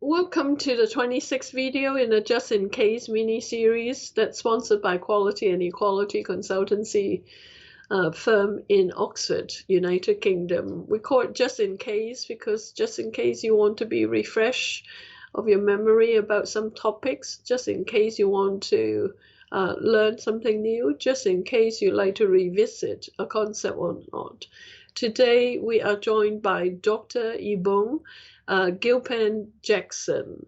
Welcome to the 26th video in a Just In Case mini-series that's sponsored by Quality and Equality Consultancy firm in Oxford, United Kingdom. We call it Just In Case because just in case you want to be refreshed of your memory about some topics, just in case you want to learn something new, just in case you like to revisit a concept or not. Today we are joined by Dr. Yabome, Gilpin-Jackson,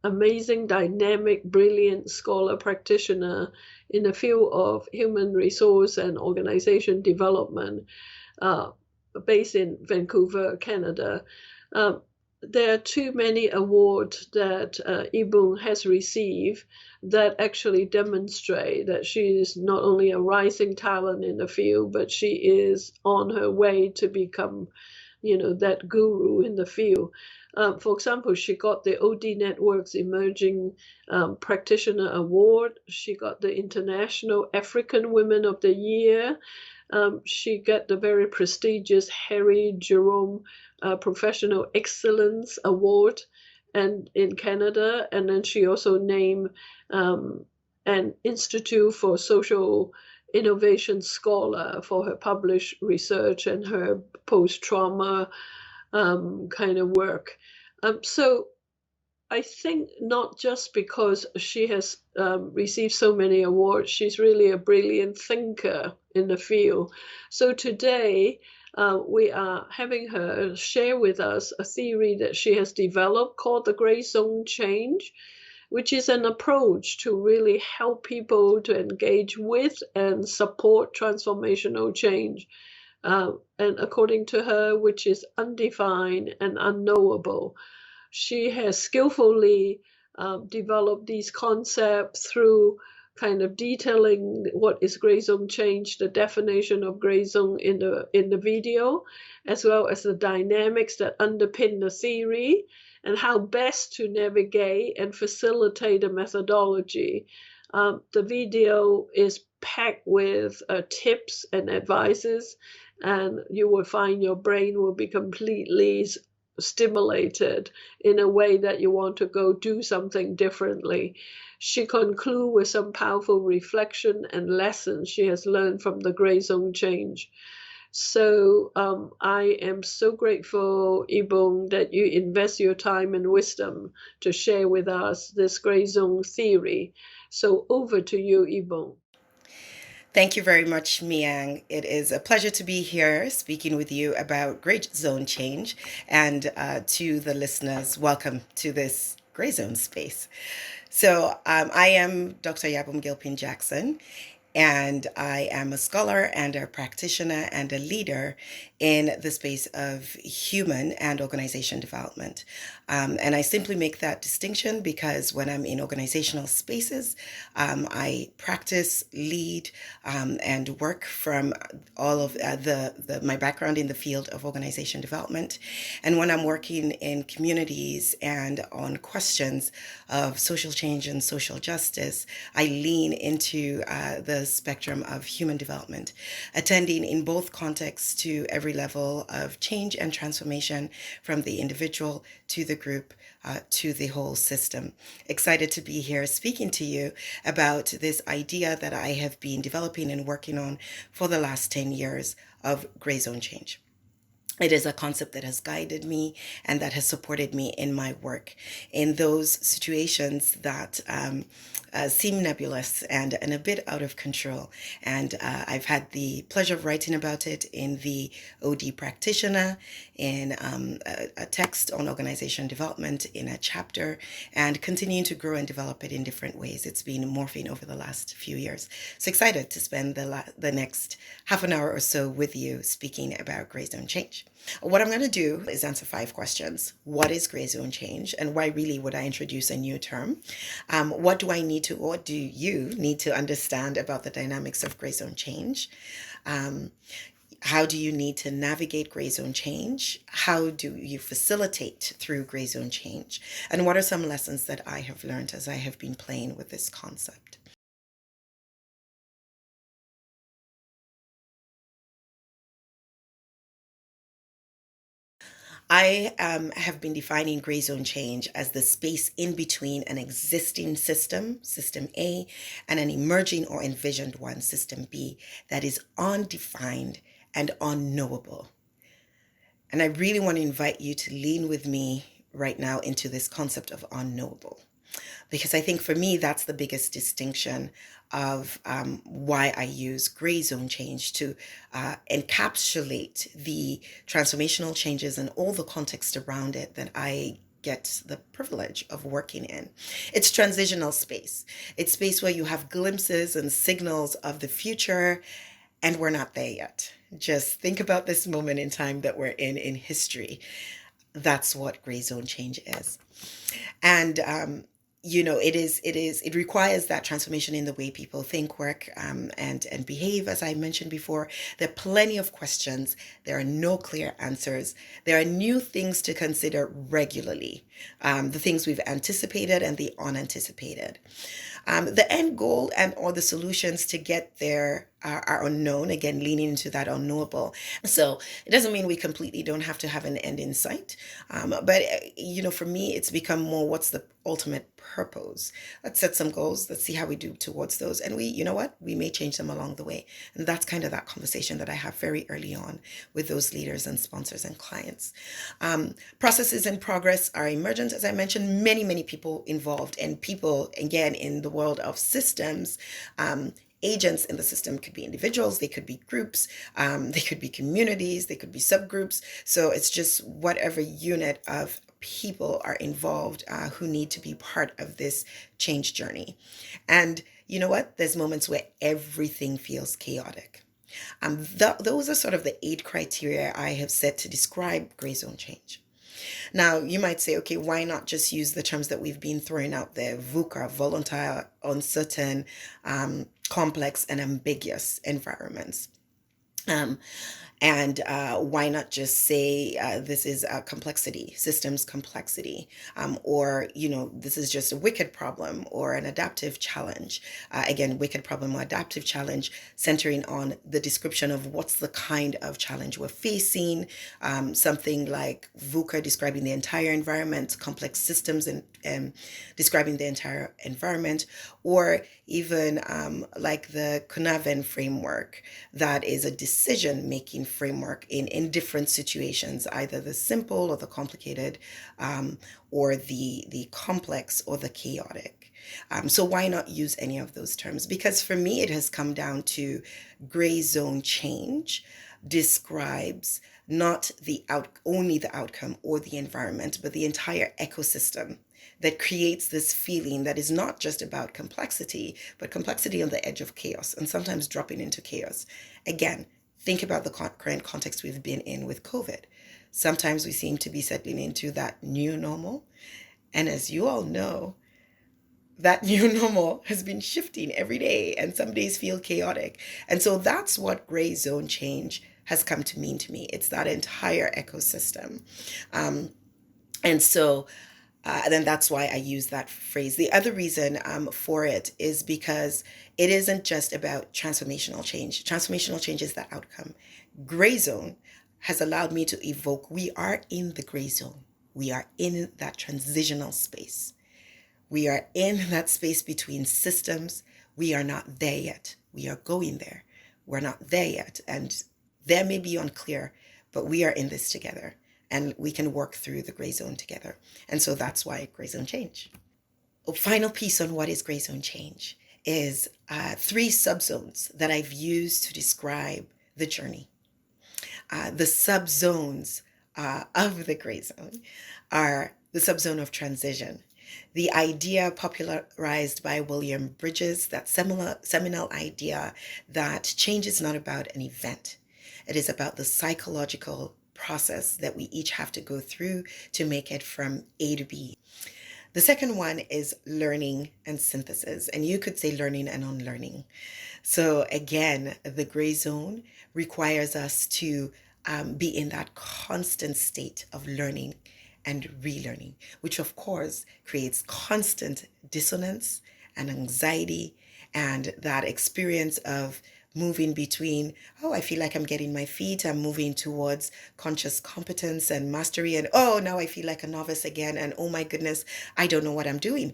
amazing, dynamic, brilliant scholar practitioner in the field of human resource and organization development, uh, based in Vancouver, Canada. There are too many awards that Yabome has received that actually demonstrate that she is not only a rising talent in the field, but she is on her way to become that guru in the field. For example, she got the OD Network's Emerging Practitioner Award. She got the International African Women of the Year. She got the very prestigious Harry Jerome Professional Excellence Award and in Canada. And then she also named an Institute for Social Innovation Scholar for her published research and her post-trauma kind of work. So I think not just because she has received so many awards, she's really a brilliant thinker in the field. So today we are having her share with us a theory that she has developed called the gray zone change, which is an approach to really help people to engage with and support transformational change. And according to her, which is undefined and unknowable. She has skillfully developed these concepts through kind of detailing what is gray zone change, the definition of gray zone in the video, as well as the dynamics that underpin the theory and how best to navigate and facilitate a methodology. The video is packed with tips and advices, and you will find your brain will be completely stimulated in a way that you want to go do something differently. She concludes with some powerful reflection and lessons she has learned from the gray zone change. So I am so grateful, Yabome, that you invest your time and wisdom to share with us this gray zone theory. So over to you, Yabome. Thank you very much, Miang. It is a pleasure to be here speaking with you about gray zone change. And to the listeners, welcome to this gray zone space. So I am Dr. Yabome Gilpin-Jackson, and I am a scholar and a practitioner and a leader in the space of human and organization development. And I simply make that distinction because when I'm in organizational spaces, I practice, lead, and work from all of my background in the field of organization development. And when I'm working in communities and on questions of social change and social justice, I lean into the spectrum of human development, attending in both contexts to every level of change and transformation, from the individual to the group to the whole system. Excited to be here speaking to you about this idea that I have been developing and working on for the last 10 years of gray zone change. It is a concept that has guided me and that has supported me in my work in those situations that seem nebulous and a bit out of control. And I've had the pleasure of writing about it in the OD Practitioner, in a text on organization development, in a chapter, and continuing to grow and develop it in different ways. It's been morphing over the last few years. So excited to spend the next half an hour or so with you speaking about gray zone change. What I'm going to do is answer 5 questions. What is gray zone change, and why really would I introduce a new term? What do you need to understand about the dynamics of gray zone change? How do you need to navigate gray zone change? How do you facilitate through gray zone change? And what are some lessons that I have learned as I have been playing with this concept? I have been defining gray zone change as the space in between an existing system, system A, and an emerging or envisioned one, system B, that is undefined and unknowable. And I really want to invite you to lean with me right now into this concept of unknowable. Because I think for me, that's the biggest distinction of why I use gray zone change to encapsulate the transformational changes and all the context around it that I get the privilege of working in. It's transitional space. It's space where you have glimpses and signals of the future, and we're not there yet. Just think about this moment in time that we're in history. That's what gray zone change is. And it requires that transformation in the way people think, work, and behave. As I mentioned before, there are plenty of questions. There are no clear answers. There are new things to consider regularly, the things we've anticipated and the unanticipated. The end goal and or the solutions to get there are unknown, again, leaning into that unknowable. So it doesn't mean we completely don't have to have an end in sight. But for me, it's become more, what's the ultimate purpose? Let's set some goals. Let's see how we do towards those. And we may change them along the way. And that's kind of that conversation that I have very early on with those leaders and sponsors and clients. Processes in progress are emergent, as I mentioned, many people involved, and people, again, in the world of systems, agents in the system could be individuals, they could be groups, they could be communities, they could be subgroups. So it's just whatever unit of people are involved who need to be part of this change journey. And you know what? There's moments where everything feels chaotic. Those are sort of the 8 criteria I have set to describe gray zone change. Now, you might say, okay, why not just use the terms that we've been throwing out there? VUCA, volatile, uncertain, complex, and ambiguous environments. And why not just say this is a complexity, systems complexity, or, this is just a wicked problem or an adaptive challenge. Again, wicked problem or adaptive challenge, centering on the description of what's the kind of challenge we're facing. Something like VUCA describing the entire environment, complex systems and describing the entire environment, or even like the Kunaven framework, that is a decision-making framework in different situations, either the simple or the complicated, or the complex or the chaotic. So why not use any of those terms? Because for me, it has come down to gray zone change describes not only the outcome or the environment, but the entire ecosystem that creates this feeling that is not just about complexity, but complexity on the edge of chaos and sometimes dropping into chaos. Again, think about the current context we've been in with COVID. Sometimes we seem to be settling into that new normal. And as you all know, that new normal has been shifting every day, and some days feel chaotic. And so that's what gray zone change has come to mean to me. It's that entire ecosystem. And so then that's why I use that phrase. The other reason for it is because it isn't just about transformational change. Transformational change is the outcome. Gray zone has allowed me to evoke, we are in the gray zone. We are in that transitional space. We are in that space between systems. We are not there yet. We are going there. We're not there yet. And there may be unclear, but we are in this together. And we can work through the gray zone together. And so that's why gray zone change. A final piece on what is gray zone change is 3 subzones that I've used to describe the journey. The subzones of the gray zone are the subzone of transition. The idea popularized by William Bridges, that seminal idea that change is not about an event. It is about the psychological process that we each have to go through to make it from A to B. The second one is learning and synthesis, and you could say learning and unlearning. So again, the gray zone requires us to be in that constant state of learning and relearning, which of course creates constant dissonance and anxiety and that experience of moving between, oh, I feel like I'm getting my feet, I'm moving towards conscious competence and mastery, and oh, now I feel like a novice again, and oh my goodness, I don't know what I'm doing.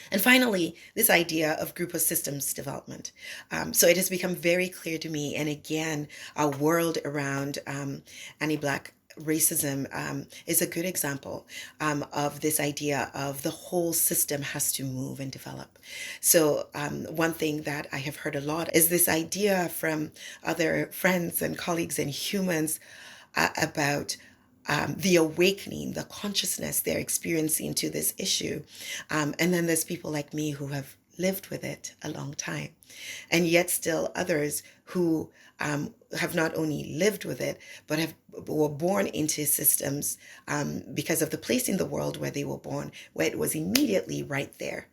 And finally, this idea of group of systems development. So it has become very clear to me, and again, our world around anti-Black racism is a good example of this idea of the whole system has to move and develop. So one thing that I have heard a lot is this idea from other friends and colleagues and humans about the awakening, the consciousness they're experiencing to this issue. And then there's people like me who have lived with it a long time. And yet still others who have not only lived with it, but were born into systems because of the place in the world where they were born, where it was immediately right there.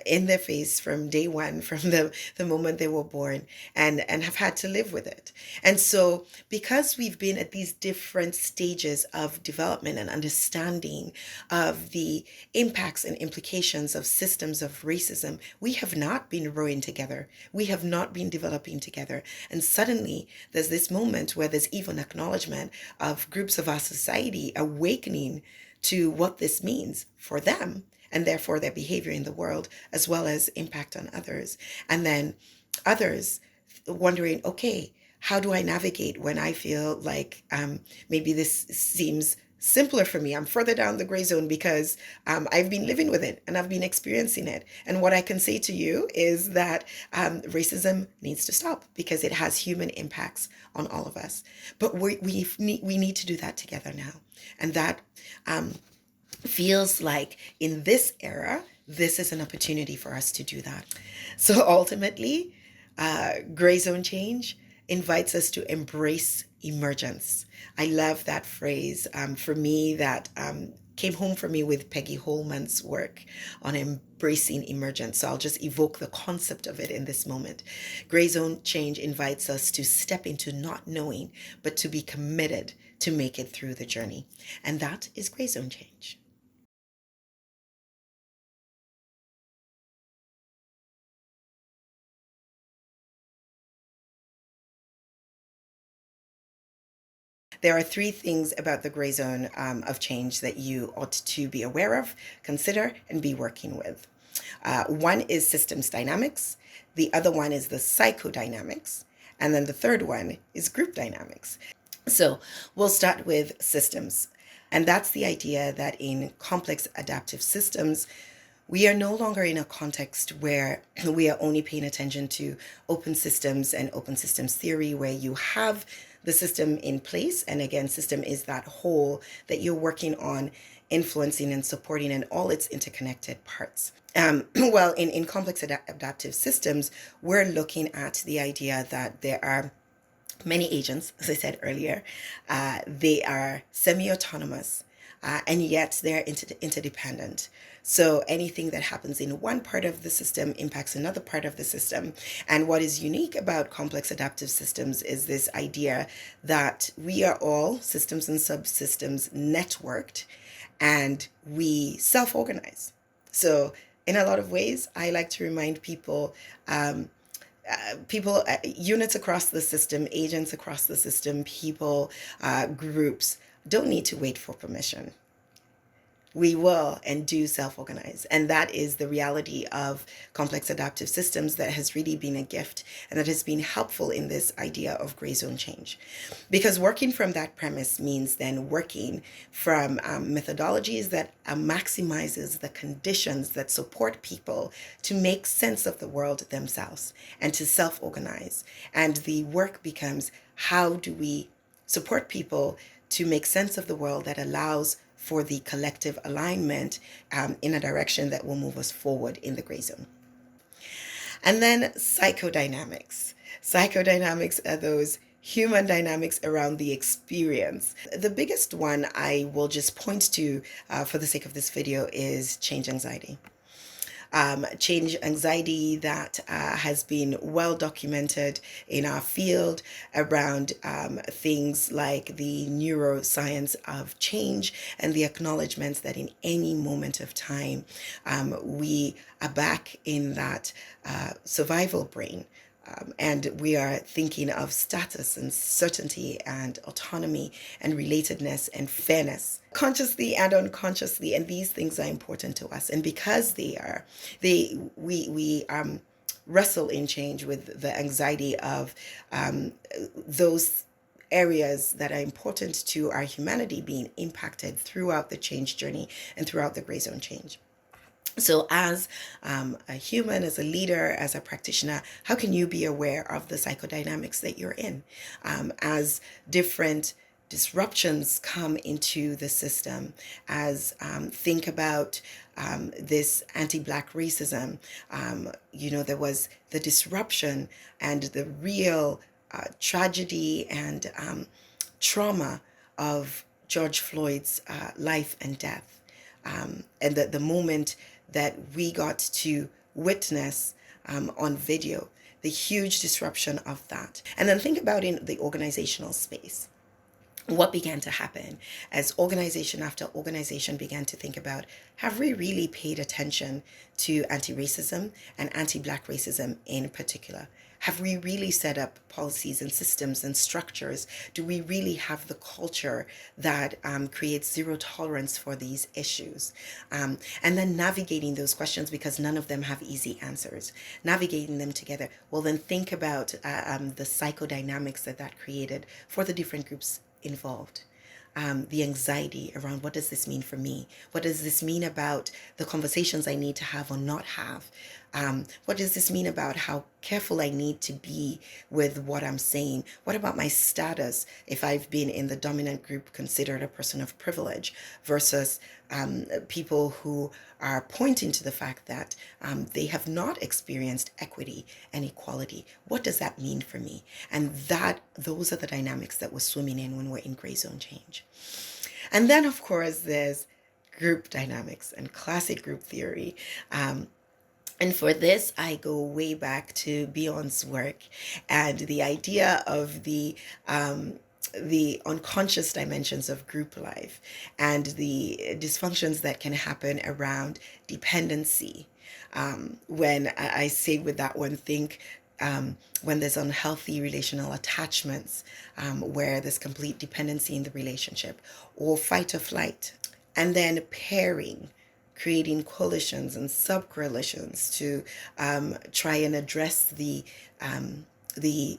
In their face from day one, from the moment they were born, and have had to live with it. And so because we've been at these different stages of development and understanding of the impacts and implications of systems of racism, we have not been growing together. We have not been developing together. And suddenly there's this moment where there's even acknowledgement of groups of our society awakening to what this means for them, and therefore their behavior in the world, as well as impact on others. And then others wondering, okay, how do I navigate when I feel like maybe this seems simpler for me? I'm further down the gray zone because I've been living with it and I've been experiencing it. And what I can say to you is that racism needs to stop because it has human impacts on all of us. But we need to do that together now. And that feels like in this era, this is an opportunity for us to do that. So ultimately, gray zone change invites us to embrace emergence. I love that phrase. For me, that came home for me with Peggy Holman's work on embracing emergence. So I'll just evoke the concept of it in this moment. Gray zone change invites us to step into not knowing, but to be committed to make it through the journey. And that is gray zone change. There are three things about the gray zone of change that you ought to be aware of, consider, and be working with. One is systems dynamics. The other one is the psychodynamics. And then the third one is group dynamics. So we'll start with systems. And that's the idea that in complex adaptive systems, we are no longer in a context where we are only paying attention to open systems and open systems theory, where you have the system in place. And again, system is that whole that you're working on influencing and supporting in all its interconnected parts. Well, in complex adaptive systems, we're looking at the idea that there are many agents, as I said earlier. They are semi-autonomous, and yet they're interdependent. So anything that happens in one part of the system impacts another part of the system. And what is unique about complex adaptive systems is this idea that we are all systems and subsystems networked, and we self-organize. So in a lot of ways, I like to remind people, units across the system, agents across the system, people, groups don't need to wait for permission. We will and do self-organize. And that is the reality of complex adaptive systems that has really been a gift and that has been helpful in this idea of gray zone change. Because working from that premise means then working from methodologies that maximizes the conditions that support people to make sense of the world themselves and to self-organize. And the work becomes, how do we support people to make sense of the world that allows for the collective alignment in a direction that will move us forward in the gray zone. And then psychodynamics. Psychodynamics are those human dynamics around the experience. The biggest one I will just point to for the sake of this video is change anxiety. Change anxiety that has been well documented in our field around things like the neuroscience of change and the acknowledgements that in any moment of time we are back in that survival brain And we are thinking of status and certainty and autonomy and relatedness and fairness, consciously and unconsciously. And these things are important to us. And because they are, we wrestle in change with the anxiety of those areas that are important to our humanity being impacted throughout the change journey and throughout the gray zone change. So, as a human, as a leader, as a practitioner, how can you be aware of the psychodynamics that you're in? As different disruptions come into the system, as think about this anti-Black racism, there was the disruption and the real tragedy and trauma of George Floyd's life and death. And the moment that we got to witness on video, the huge disruption of that. And then think about in the organizational space. What began to happen as organization after organization began to think about, have we really paid attention to anti-racism and anti-Black racism in particular? Have we really set up policies and systems and structures? Do we really have the culture that creates zero tolerance for these issues? And then navigating those questions, because none of them have easy answers, navigating them together. Well, then think about the psychodynamics that created for the different groups involved. The anxiety around, what does this mean for me? What does this mean about the conversations I need to have or not have? What does this mean about how careful I need to be with what I'm saying? What about my status if I've been in the dominant group considered a person of privilege versus people who are pointing to the fact that they have not experienced equity and equality? What does that mean for me? And those are the dynamics that we're swimming in when we're in gray zone change. And then, of course, there's group dynamics and classic group theory. And for this, I go way back to Beyond's work and the idea of the unconscious dimensions of group life and the dysfunctions that can happen around dependency. When I say with that one, think when there's unhealthy relational attachments, where there's complete dependency in the relationship, or fight or flight, and then pairing, creating coalitions and sub-coalitions to try and address the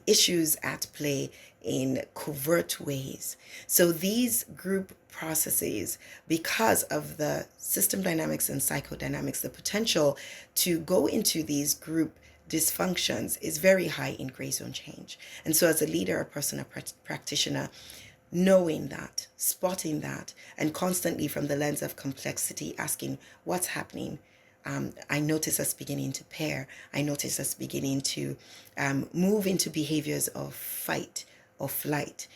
issues at play in covert ways. So these group processes, because of the system dynamics and psychodynamics, the potential to go into these group dysfunctions is very high in gray zone change. And so as a leader, a person, a practitioner, knowing that, spotting that, and constantly from the lens of complexity, asking what's happening. I notice us beginning to pair. I notice us beginning to move into behaviors of fight or flight.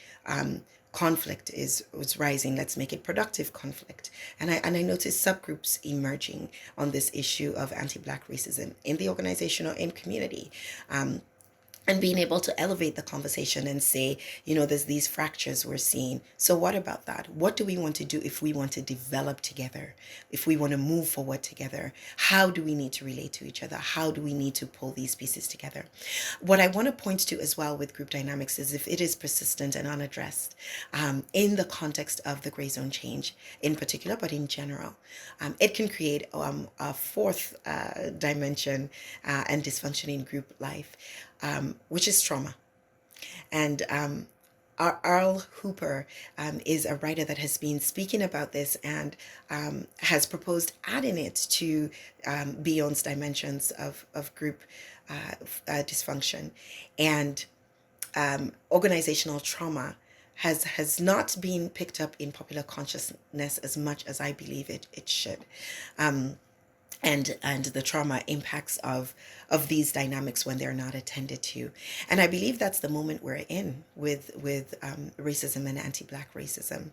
Conflict is rising. Let's make it productive conflict. And I notice subgroups emerging on this issue of anti-Black racism in the organization or in community. And being able to elevate the conversation and say, there's these fractures we're seeing. So what about that? What do we want to do if we want to develop together? If we want to move forward together? How do we need to relate to each other? How do we need to pull these pieces together? What I want to point to as well with group dynamics is if it is persistent and unaddressed in the context of the gray zone change in particular, but in general, it can create a fourth dimension and dysfunction in group life. Which is trauma. And Earl Hooper is a writer that has been speaking about this and has proposed adding it to Beyond's dimensions of group dysfunction. And organizational trauma has not been picked up in popular consciousness as much as I believe it should. And the trauma impacts of these dynamics when they're not attended to. And I believe that's the moment we're in with racism and anti-Black racism.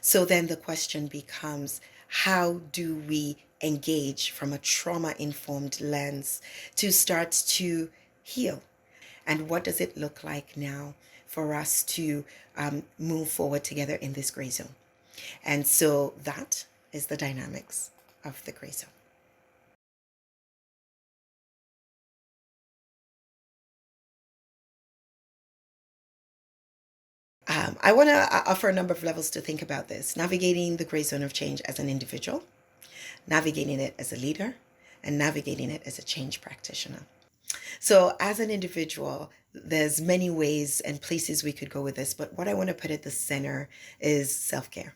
So then the question becomes, how do we engage from a trauma-informed lens to start to heal? And what does it look like now for us to move forward together in this gray zone? And so that is the dynamics of the gray zone. I want to offer a number of levels to think about this: navigating the gray zone of change as an individual, navigating it as a leader, and navigating it as a change practitioner. So as an individual, there's many ways and places we could go with this, but what I want to put at the center is self-care.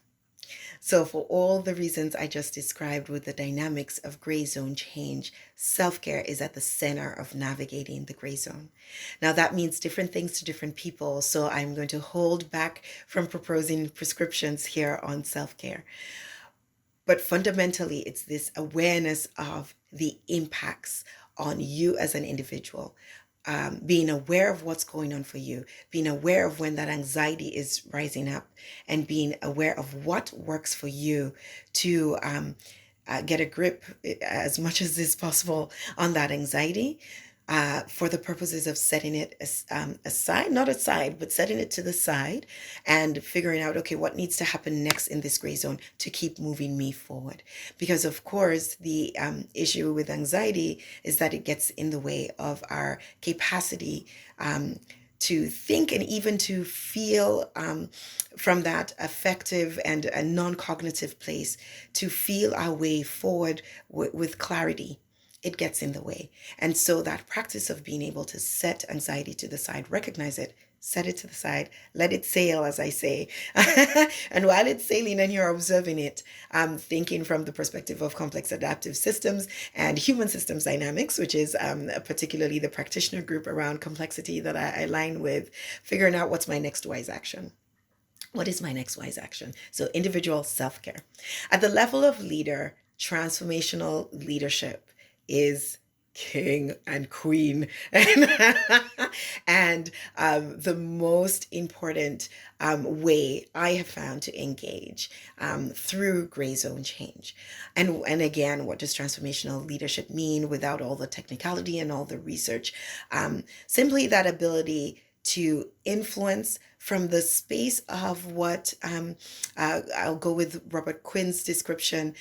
So for all the reasons I just described with the dynamics of gray zone change, self-care is at the center of navigating the gray zone. Now that means different things to different people, so I'm going to hold back from proposing prescriptions here on self-care. But fundamentally, it's this awareness of the impacts on you as an individual, being aware of what's going on for you, being aware of when that anxiety is rising up, and being aware of what works for you to get a grip as much as is possible on that anxiety. For the purposes of setting it aside, not aside, but setting it to the side and figuring out, okay, what needs to happen next in this gray zone to keep moving me forward. Because of course, the issue with anxiety is that it gets in the way of our capacity to think and even to feel from that affective and a non-cognitive place, to feel our way forward with clarity. It gets in the way. And so that practice of being able to set anxiety to the side, recognize it, set it to the side, let it sail, as I say. And while it's sailing and you're observing it, thinking from the perspective of complex adaptive systems and human systems dynamics, which is particularly the practitioner group around complexity that I align with, figuring out what's my next wise action. What is my next wise action? So individual self-care. At the level of leader, transformational leadership is king and queen and the most important way I have found to engage through gray zone change. And again, what does transformational leadership mean without all the technicality and all the research? Simply that ability to influence from the space of what I'll go with Robert Quinn's description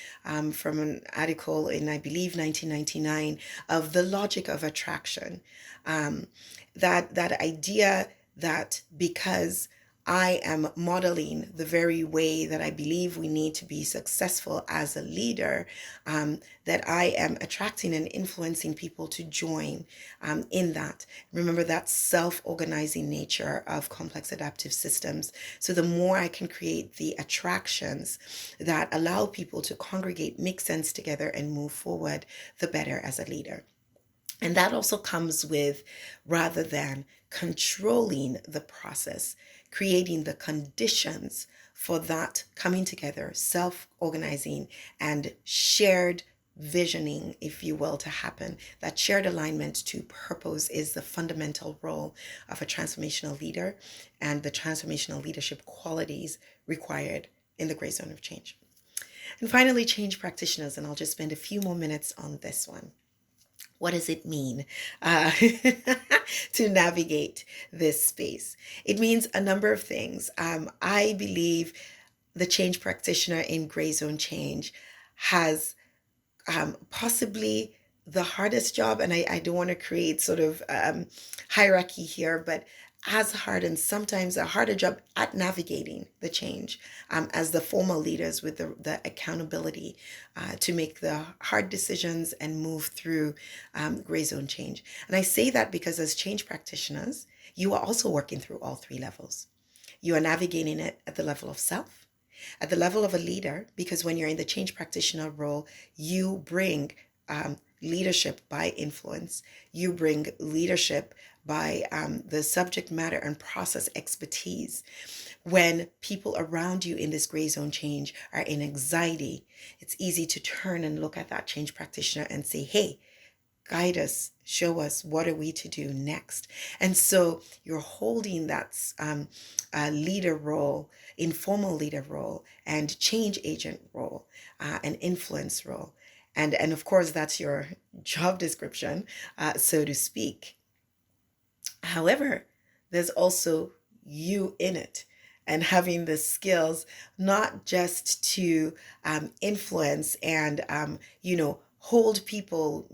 from an article in, I believe, 1999 of the logic of attraction. That idea that because I am modeling the very way that I believe we need to be successful as a leader, that I am attracting and influencing people to join in that. Remember that self-organizing nature of complex adaptive systems. So the more I can create the attractions that allow people to congregate, make sense together, and move forward, the better as a leader. And that also comes with, rather than controlling the process, creating the conditions for that coming together, self-organizing, and shared visioning, if you will, to happen. That shared alignment to purpose is the fundamental role of a transformational leader and the transformational leadership qualities required in the gray zone of change. And finally, change practitioners, and I'll just spend a few more minutes on this one. What does it mean to navigate this space? It means a number of things. I believe the change practitioner in gray zone change has possibly the hardest job, and I don't want to create sort of hierarchy here, but as hard and sometimes a harder job at navigating the change as the formal leaders with the accountability to make the hard decisions and move through gray zone change. And I say that because as change practitioners, you are also working through all three levels. You are navigating it at the level of self, at the level of a leader, because when you're in the change practitioner role, you bring leadership by influence. You bring leadership by the subject matter and process expertise. When people around you in this gray zone change are in anxiety, it's easy to turn and look at that change practitioner and say, hey, guide us, show us, what are we to do next? And so you're holding that leader role, informal leader role, and change agent role, and influence role. And of course, that's your job description, so to speak. However, there's also you in it, and having the skills not just to influence and, hold people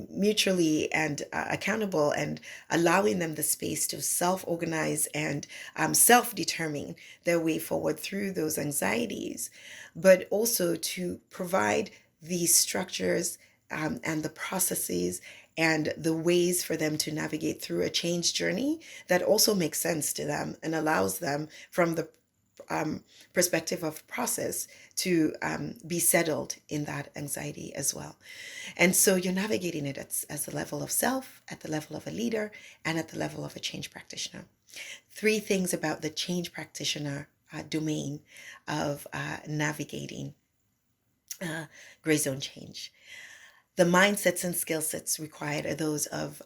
mutually and accountable, and allowing them the space to self-organize and self-determine their way forward through those anxieties, but also to provide the structures and the processes and the ways for them to navigate through a change journey that also makes sense to them and allows them, from the perspective of process, to be settled in that anxiety as well. And so you're navigating it as the level of self, at the level of a leader, and at the level of a change practitioner. Three things about the change practitioner domain of navigating gray zone change. The mindsets and skill sets required are those of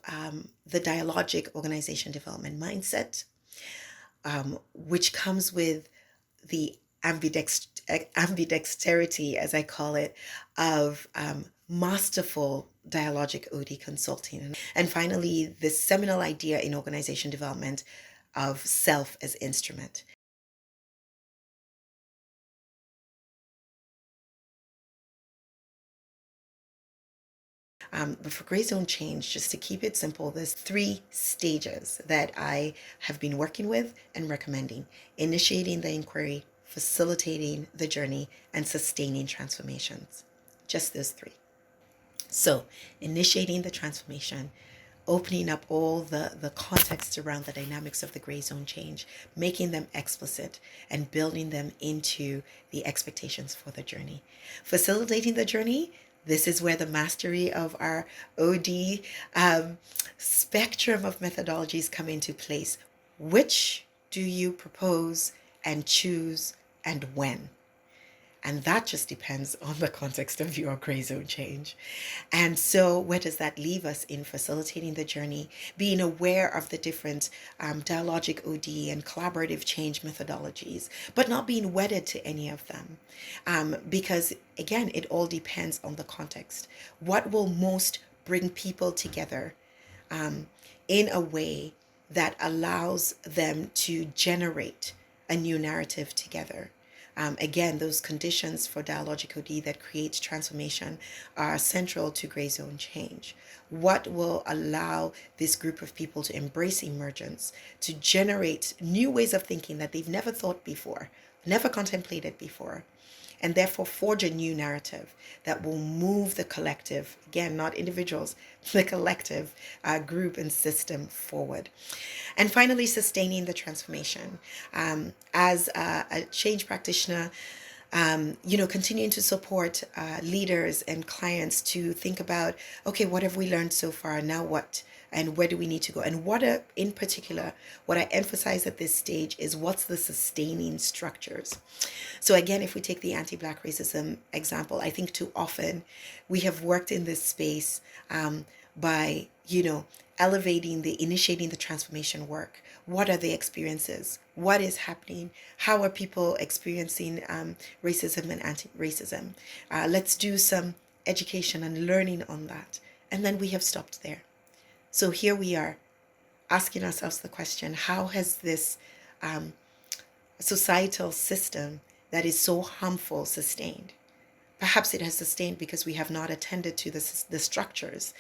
the dialogic organization development mindset, which comes with the ambidexterity, as I call it, of masterful dialogic OD consulting. And finally, the seminal idea in organization development of self as instrument. But for gray zone change, just to keep it simple, there's 3 stages that I have been working with and recommending: initiating the inquiry, facilitating the journey, and sustaining transformations. Just those 3. So, initiating the transformation, opening up all the context around the dynamics of the gray zone change, making them explicit, and building them into the expectations for the journey. Facilitating the journey, this is where the mastery of our OD spectrum of methodologies come into place. Which do you propose and choose, and when? And that just depends on the context of your gray zone change. And so where does that leave us in facilitating the journey? Being aware of the different dialogic OD and collaborative change methodologies, but not being wedded to any of them. Because again, it all depends on the context. What will most bring people together in a way that allows them to generate a new narrative together? Again, those conditions for dialogic OD that creates transformation are central to gray zone change. What will allow this group of people to embrace emergence, to generate new ways of thinking that they've never thought before, never contemplated before, and therefore forge a new narrative that will move the collective, again, not individuals, the collective group and system forward. And finally, sustaining the transformation. As a change practitioner, continuing to support leaders and clients to think about, okay, what have we learned so far? Now what? And where do we need to go? And in particular, what I emphasize at this stage is what's the sustaining structures. So again, if we take the anti-Black racism example, I think too often we have worked in this space by, initiating the transformation work. What are the experiences? What is happening? How are people experiencing racism and anti-racism? Let's do some education and learning on that. And then we have stopped there. So here we are asking ourselves the question, how has this societal system that is so harmful sustained? Perhaps it has sustained because we have not attended to the structures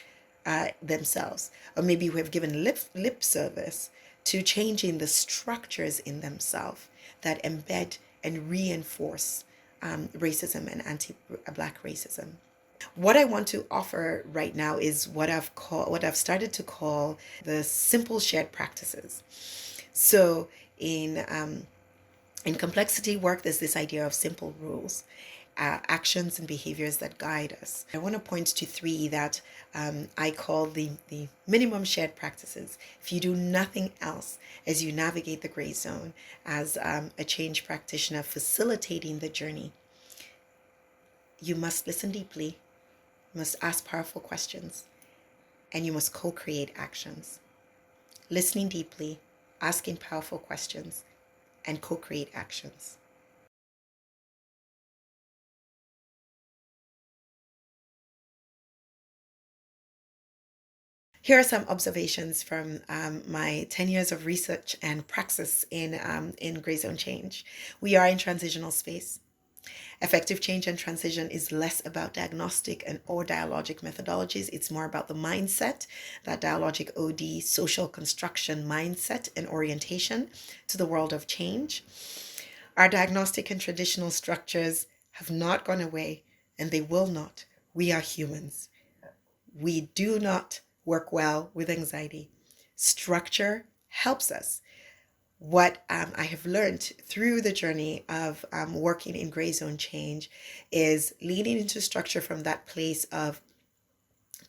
themselves, or maybe we have given lip service to changing the structures in themselves that embed and reinforce racism and anti-Black racism. What I want to offer right now is what I've started to call the simple shared practices. So in complexity work, there's this idea of simple rules, actions and behaviors that guide us. I want to point to 3 that I call the minimum shared practices. If you do nothing else as you navigate the gray zone as a change practitioner facilitating the journey, you must listen deeply, you must ask powerful questions, and you must co-create actions. Listening deeply, asking powerful questions, and co-create actions. Here are some observations from my 10 years of research and praxis in gray zone change. We are in transitional space. Effective change and transition is less about diagnostic and or dialogic methodologies. It's more about the mindset, that dialogic OD social construction mindset and orientation to the world of change. Our diagnostic and traditional structures have not gone away, and they will not. We are humans. We do not work well with anxiety. Structure helps us. What I have learned through the journey of working in gray zone change is leaning into structure from that place of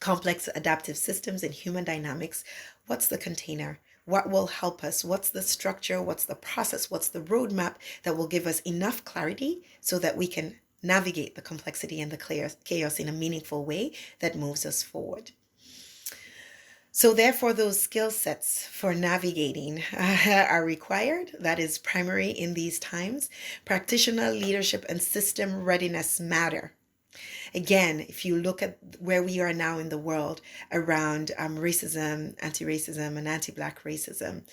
complex adaptive systems and human dynamics. What's the container? What will help us? What's the structure? What's the process? What's the roadmap that will give us enough clarity so that we can navigate the complexity and the chaos in a meaningful way that moves us forward? So therefore, those skill sets for navigating are required. That is primary in these times. Practitioner leadership and system readiness matter. Again, if you look at where we are now in the world around racism, anti-racism, and anti-Black racism,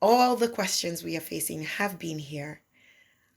all the questions we are facing have been here.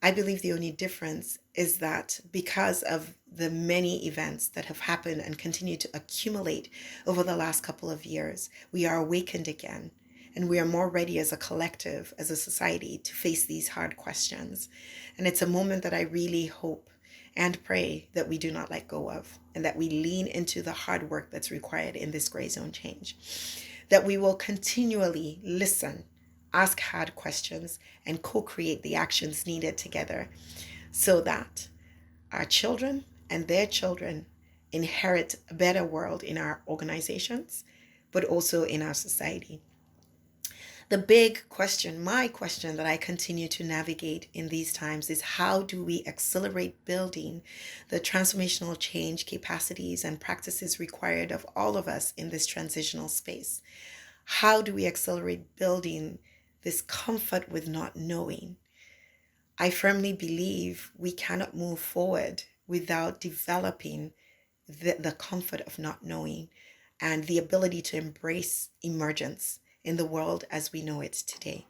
I believe the only difference is that because of the many events that have happened and continue to accumulate over the last couple of years, we are awakened again, and we are more ready as a collective, as a society, to face these hard questions. And it's a moment that I really hope and pray that we do not let go of, and that we lean into the hard work that's required in this gray zone change, that we will continually listen, ask hard questions, and co-create the actions needed together so that our children and their children inherit a better world in our organizations, but also in our society. The big question, my question that I continue to navigate in these times is how do we accelerate building the transformational change capacities and practices required of all of us in this transitional space? How do we accelerate building this comfort with not knowing? I firmly believe we cannot move forward without developing the comfort of not knowing and the ability to embrace emergence in the world as we know it today.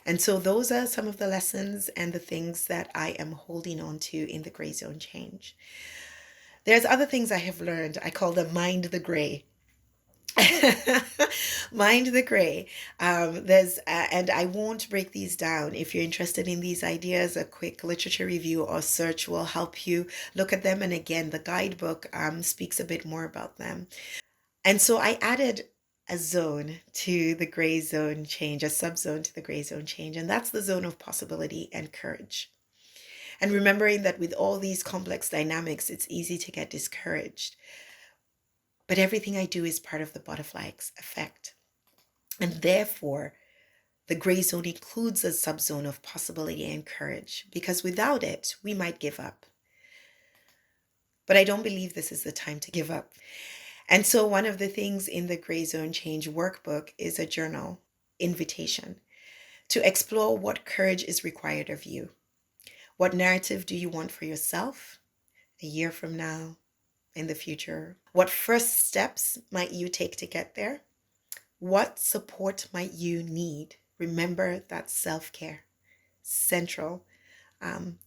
And so those are some of the lessons and the things that I am holding on to in the gray zone change. There's other things I have learned. I call them mind the gray. Mind the gray. And I won't break these down. If you're interested in these ideas, a quick literature review or search will help you look at them. And again, the guidebook speaks a bit more about them. And so I added a zone to the gray zone change, a subzone to the gray zone change, and that's the zone of possibility and courage. And remembering that with all these complex dynamics, it's easy to get discouraged. But everything I do is part of the butterfly effect. And therefore, the gray zone includes a subzone of possibility and courage, because without it, we might give up. But I don't believe this is the time to give up. And so one of the things in the Gray Zone Change workbook is a journal invitation to explore what courage is required of you. What narrative do you want for yourself a year from now, in the future? What first steps might you take to get there? What support might you need? Remember that self-care, central, and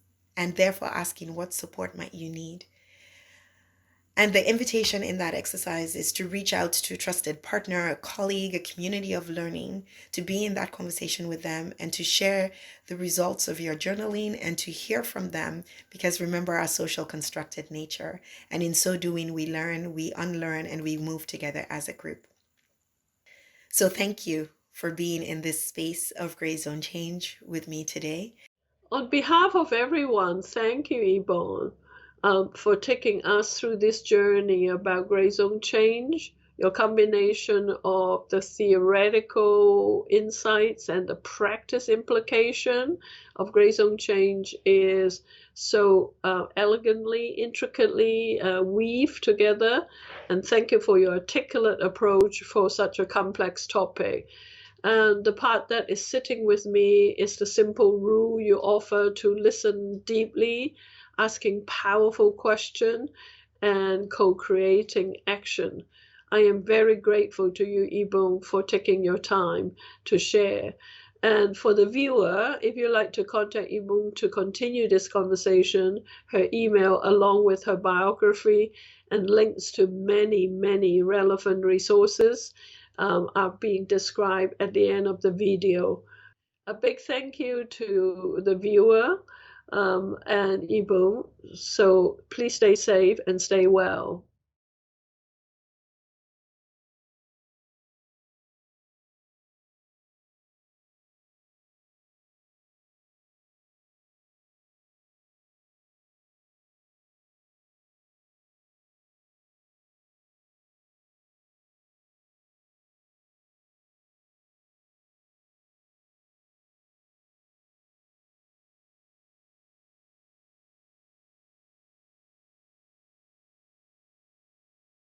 therefore asking what support might you need? And the invitation in that exercise is to reach out to a trusted partner, a colleague, a community of learning, to be in that conversation with them and to share the results of your journaling and to hear from them, because remember our social constructed nature. And in so doing, we learn, we unlearn, and we move together as a group. So thank you for being in this space of Gray Zone Change with me today. On behalf of everyone, thank you, Yabome, for taking us through this journey about gray zone change. Your combination of the theoretical insights and the practice implication of gray zone change is so elegantly, intricately weaved together. And thank you for your articulate approach for such a complex topic. And the part that is sitting with me is the simple rule you offer to listen deeply, asking powerful questions, and co-creating action. I am very grateful to you, Yabome, for taking your time to share. And for the viewer, if you'd like to contact Yabome to continue this conversation, her email along with her biography and links to many, many relevant resources are being described at the end of the video. A big thank you to the viewer and Yabome. So please stay safe and stay well.